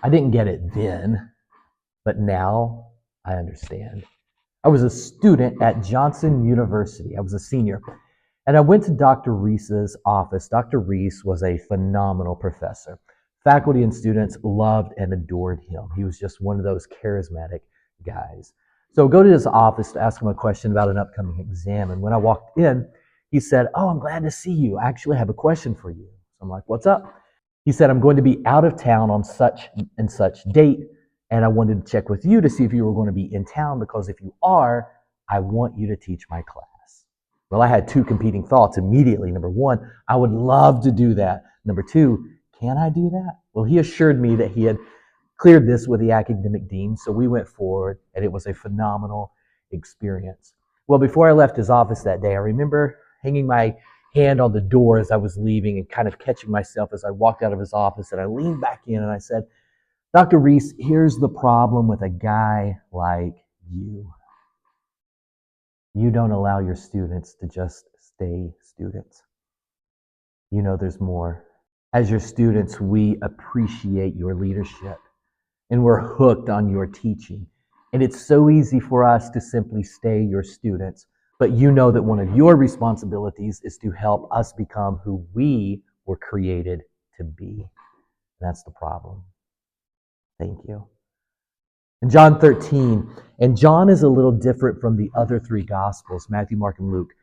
I didn't get it then, but now I understand. I was a student at Johnson University. I was a senior. And I went to Dr. Reese's office. Dr. Reese was a phenomenal professor. Faculty and students loved and adored him. He was just one of those charismatic guys. So go to his office to ask him a question about an upcoming exam. And when I walked in, he said, "Oh, I'm glad to see you. I actually have a question for you." So I'm like, "What's up?" He said, "I'm going to be out of town on such and such date, and I wanted to check with you to see if you were going to be in town, because if you are, I want you to teach my class." Well, I had two competing thoughts immediately. Number one, I would love to do that. Number two, can I do that? Well, he assured me that he had cleared this with the academic dean, so we went forward, and it was a phenomenal experience. Well, before I left his office that day, I remember hanging my hand on the door as I was leaving and kind of catching myself as I walked out of his office, and I leaned back in and I said, "Dr. Reese, here's the problem with a guy like you. You don't allow your students to just stay students. You know there's more. As your students, we appreciate your leadership and we're hooked on your teaching. And it's so easy for us to simply stay your students, but you know that one of your responsibilities is to help us become who we were created to be." That's the problem. Thank you. In John 13, and John is a little different from the other three Gospels, Matthew, Mark, and Luke.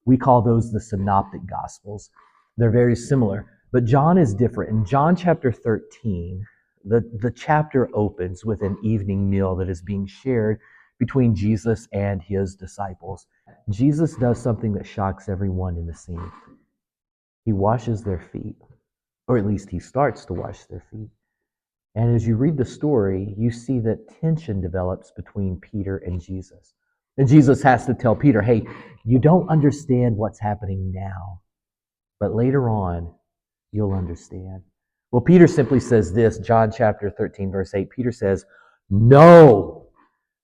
We call those the Synoptic Gospels. They're very similar, but John is different. In John chapter 13, the chapter opens with an evening meal that is being shared between Jesus and his disciples. Jesus does something that shocks everyone in the scene. He washes their feet, or at least he starts to wash their feet. And as you read the story, you see that tension develops between Peter and Jesus. And Jesus has to tell Peter, "Hey, you don't understand what's happening now, but later on, you'll understand." Well, Peter simply says this, John chapter 13, verse 8. Peter says, "No,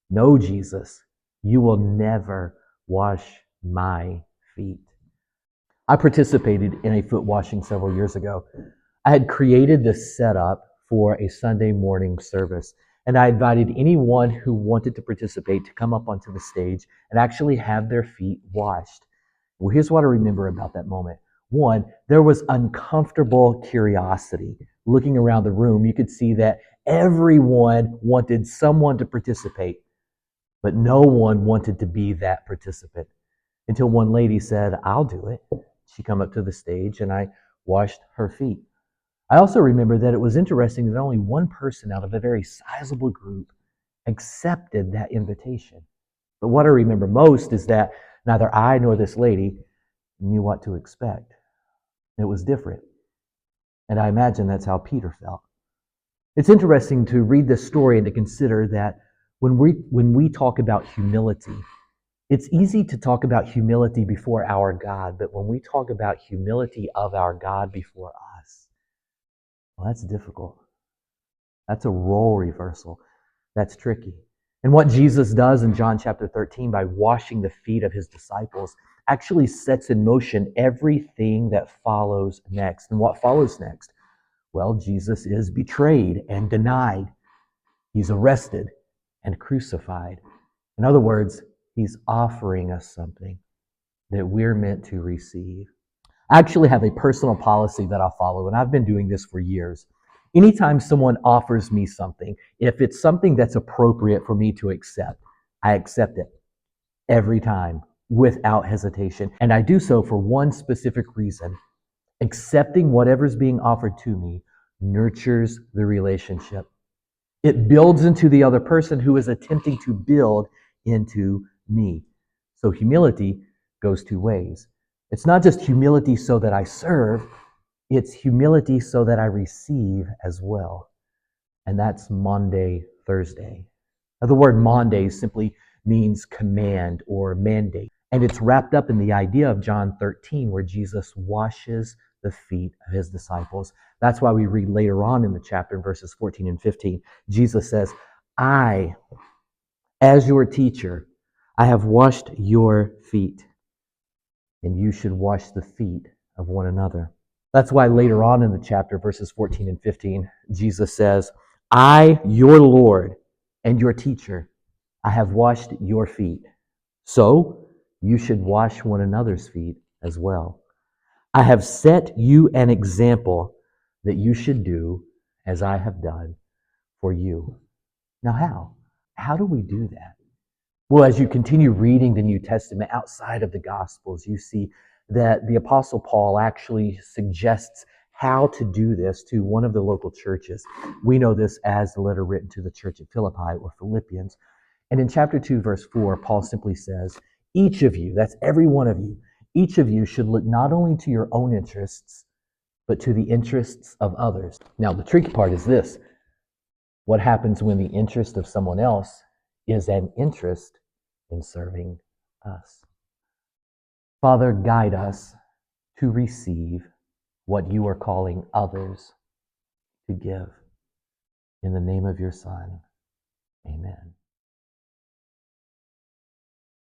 no, Jesus, you will never wash my feet." I participated in a foot washing several years ago. I had created this setup for a Sunday morning service, and I invited anyone who wanted to participate to come up onto the stage and actually have their feet washed. Well, here's what I remember about that moment. One, there was uncomfortable curiosity. Looking around the room, you could see that everyone wanted someone to participate, but no one wanted to be that participant. Until one lady said, "I'll do it." She come up to the stage and I washed her feet. I also remember that it was interesting that only one person out of a very sizable group accepted that invitation. But what I remember most is that neither I nor this lady knew what to expect. It was different. And I imagine that's how Peter felt. It's interesting to read this story and to consider that when we talk about humility, it's easy to talk about humility before our God, but when we talk about humility of our God before us, well, that's difficult. That's a role reversal. That's tricky. And what Jesus does in John chapter 13 by washing the feet of his disciples actually sets in motion everything that follows next. And what follows next? Well, Jesus is betrayed and denied. He's arrested and crucified. In other words, he's offering us something that we're meant to receive. I actually have a personal policy that I follow, and I've been doing this for years. Anytime someone offers me something, if it's something that's appropriate for me to accept, I accept it every time without hesitation. And I do so for one specific reason. Accepting whatever's being offered to me nurtures the relationship. It builds into the other person who is attempting to build into me. So humility goes two ways. It's not just humility so that I serve, it's humility so that I receive as well. And that's Maundy Thursday. Now, the word Maundy simply means command or mandate. And it's wrapped up in the idea of John 13, where Jesus washes the feet of his disciples. That's why we read later on in the chapter, in verses 14 and 15, Jesus says, "I, as your teacher, I have washed your feet, and you should wash the feet of one another." That's why later on in the chapter, verses 14 and 15, Jesus says, I, your Lord and your teacher, I have washed your feet. So you should wash one another's feet as well. I have set you an example that you should do as I have done for you. Now, how? How do we do that? Well, as you continue reading the New Testament outside of the Gospels, you see that the Apostle Paul actually suggests how to do this to one of the local churches. We know this as the letter written to the church at Philippi or Philippians. And in chapter 2, verse 4, Paul simply says, each of you, that's every one of you, each of you should look not only to your own interests, but to the interests of others. Now, the tricky part is this. What happens when the interest of someone else is an interest in serving us? Father, guide us to receive what you are calling others to give. In the name of your Son,